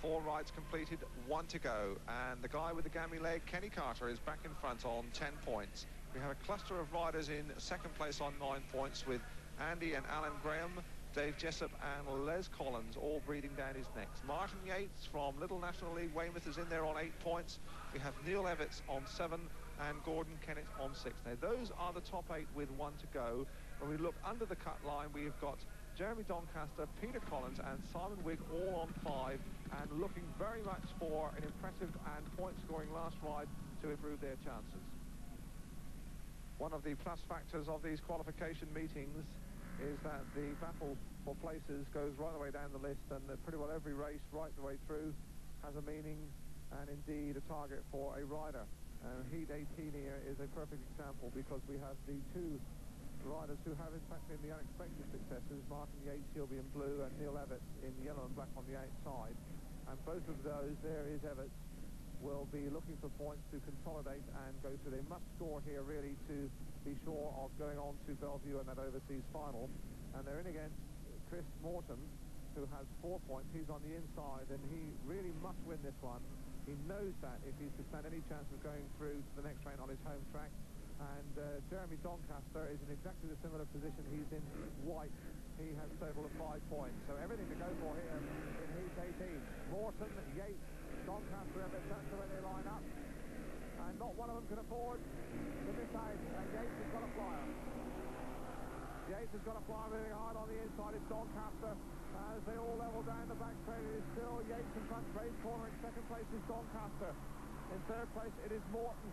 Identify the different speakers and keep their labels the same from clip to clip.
Speaker 1: 4 rides completed, 1 to go, and the guy with the gammy leg, Kenny Carter, is back in front on 10 points. We have a cluster of riders in second place on 9 points, with Andy and Alan Graham, Dave Jessup and Les Collins all breathing down his necks. Martin Yates from Little National League Weymouth is in there on 8 points. We have Neil Evitts on 7 and Gordon Kennett on 6. Now those are the top 8 with 1 to go. When we look under the cut line, we've got Jeremy Doncaster, Peter Collins and Simon Wigg all on 5 and looking very much for an impressive and point-scoring last ride to improve their chances. One of the plus factors of these qualification meetings is that the battle for places goes right the way down the list, and that pretty well every race right the way through has a meaning and indeed a target for a rider. Heat 18 here is a perfect example, because we have the 2 riders who have in fact been the unexpected successes. Martin Yates, he'll be in blue, and Neil Evitts in yellow and black on the outside. And both of those, there is Evitts, will be looking for points to consolidate and go through. They must score here really to be sure of going on to Bellevue and that overseas final. And they're in against Chris Morton, who has 4 points. He's on the inside, and he really must win this one. He knows that if he's to stand any chance of going through to the next round on his home track. And Jeremy Doncaster is in exactly the similar position. He's in white. He has a total of 5 points. So everything to go for here in Heat 18. Morton, Yates, Doncaster, Evitts, that's the way they line up. And not one of them can afford to miss out. And Yates has got a flyer. Yates has got a flyer moving hard on the inside. It's Doncaster. As they all level down the back straight, it is still Yates in front. Race corner. In second place is Doncaster. In third place it is Morton.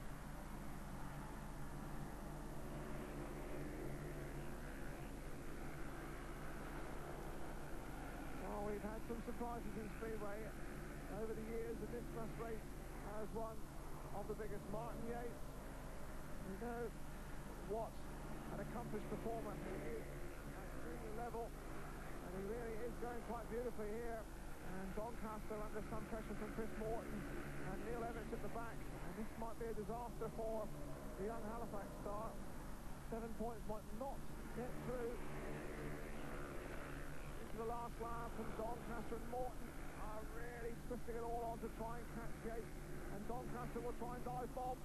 Speaker 1: Oh, we've had some surprises in Speedway over the years, and this last race has one of the biggest. Martin Yates, you know what an accomplished performer he is at senior level, and he really is going quite beautifully here. And Doncaster under some pressure from Chris Morton and Neil Evitts at the back, and this might be a disaster for the young Halifax star. 7 points might not get through. Into the last lap, and Doncaster and Morton are really twisting it all on to try and catch Yates, and Doncaster will try and dive bomb,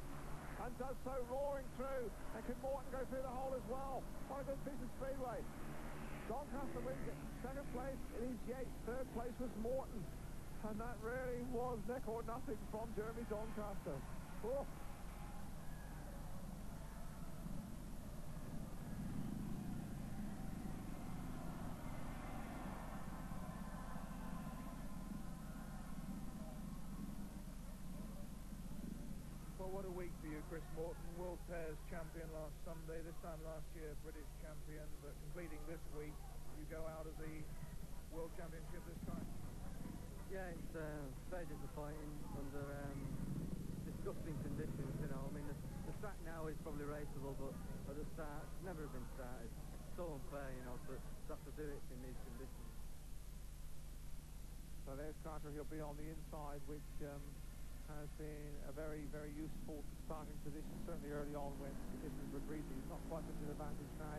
Speaker 1: and does so, roaring through. And can Morton go through the hole as well? What a good piece of speedway. Doncaster wins it. Second place it is Yates. Third place was Morton, and that really was neck or nothing from Jeremy Doncaster. Oh.
Speaker 2: Well, what a week for you, Chris Morton. World Pairs champion last Sunday, this time last year British champion, but completing this week, you go out of the World Championship this time.
Speaker 3: Yeah, it's very disappointing under disgusting conditions, you know. I mean, the track now is probably raceable, but at the start, it's never been started. It's so unfair, you know, to have to do it in these conditions.
Speaker 1: So there's Carter. He'll be on the inside, which has been a very, very useful starting position, certainly early on when conditions were greasy. He's not quite at an advantage now.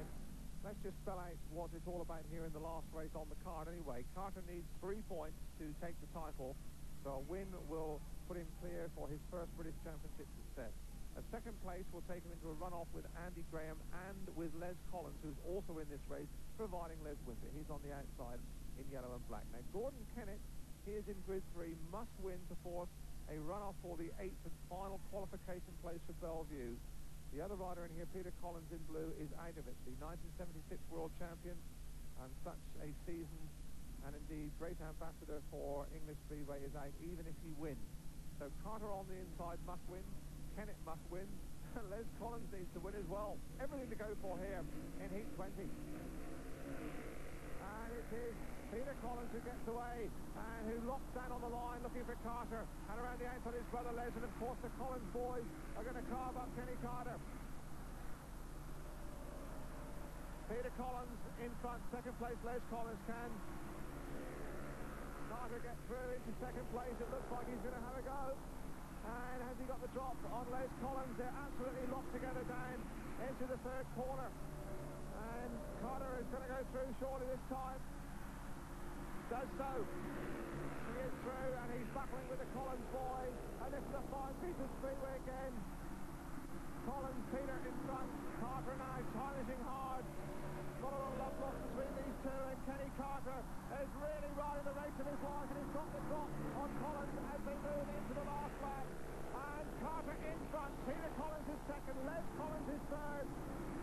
Speaker 1: Let's just spell out what it's all about here in the last race on the card anyway. Carter needs 3 points to take the title, so a win will put him clear for his first British Championship success. A second place will take him into a run-off with Andy Graham and with Les Collins, who's also in this race, providing Les wins it. He's on the outside in yellow and black. Now, Gordon Kennett, he is in grid 3, must win to force a run-off for the 8th and final qualification place for Bellevue. The other rider in here, Peter Collins in blue, is out of it. The 1976 world champion, and such a seasoned and indeed great ambassador for English Speedway, is out even if he wins. So Carter on the inside must win, Kennett must win, and Les Collins needs to win as well. Everything to go for here in Heat 20. And it is Peter Collins who gets away and who locks down on the line looking for Carter, and around the outside his brother Les, and of course the Collins boys are going to carve up Kenny Carter. Peter Collins in front, second place Les Collins. Can Carter get through into second place? It looks like he's going to have a go. And has he got the drop on Les Collins? They're absolutely locked together down into the third corner, and Carter is going to go through surely this time. Does so. He is through, and he
Speaker 2: Collins boys, and this is a fine piece of speedway again. Collins, Peter in front, Carter now challenging hard. Not a lot of love lost between these two, and Kenny Carter is really riding the race of his life, and he's got the drop on Collins as they move into the last lap. And Carter in front, Peter Collins is second, Les Collins is third.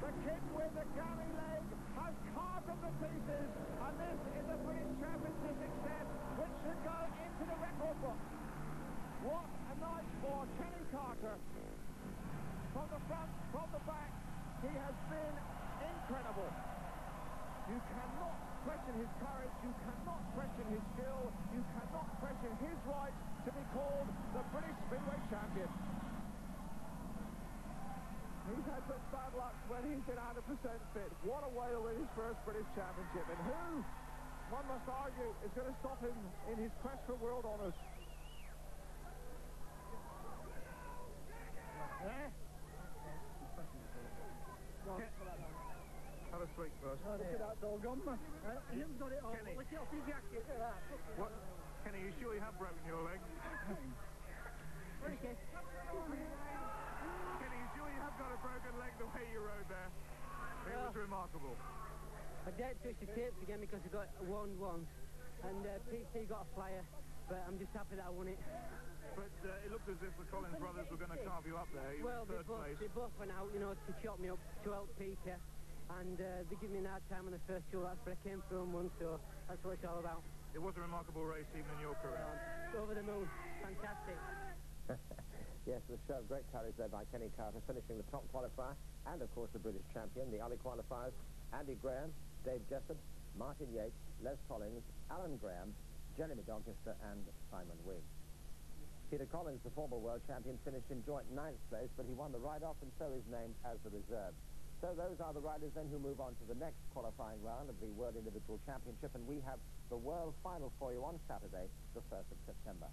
Speaker 2: The kid with the gammy leg has carved them to pieces, and this is a British Championship success which should go into the record book. What a night for Kenny Carter. From the front, from the back, he has been incredible. You cannot question his courage, you cannot question his skill, you cannot question his right to be called the British Speedway Champion. He's had such bad luck when he's been 100% fit. What a way to win his first British Championship, and who, one must argue, is going to stop him in his quest for world honours? Have a sweet first.
Speaker 4: Look at that dog on, man. You've got it on.
Speaker 2: Kenny.
Speaker 4: Look at your jacket. Look at that.
Speaker 2: What? Kenny, you sure you have broken your leg?
Speaker 4: Okay.
Speaker 2: Kenny, you sure you have got a broken leg the way you rode there? It was remarkable.
Speaker 3: I did twist the tapes again because I got won once, and PC got a flyer, but I'm just happy that I won it.
Speaker 2: But it looked as if the Collins brothers were going to carve you up there. You
Speaker 3: Well,
Speaker 2: were first place.
Speaker 3: they both went out, you know, to chop me up to help Peter, and they give me an hard time on the first two laps, but I came through on one, so that's what it's all about.
Speaker 2: It was a remarkable race even in your career.
Speaker 3: Over the moon. Fantastic.
Speaker 5: Yes, the show of great courage there by Kenny Carter, finishing the top qualifier, and of course the British champion. The other qualifiers, Andy Graham, Dave Jessup, Martin Yates, Les Collins, Alan Graham, Jeremy Doncaster, and Simon Wigg. Peter Collins, the former world champion, finished in joint 9th place, but he won the ride-off, and so is named as the reserve. So those are the riders then who move on to the next qualifying round of the World Individual Championship, and we have the World Final for you on Saturday, the 1st of September.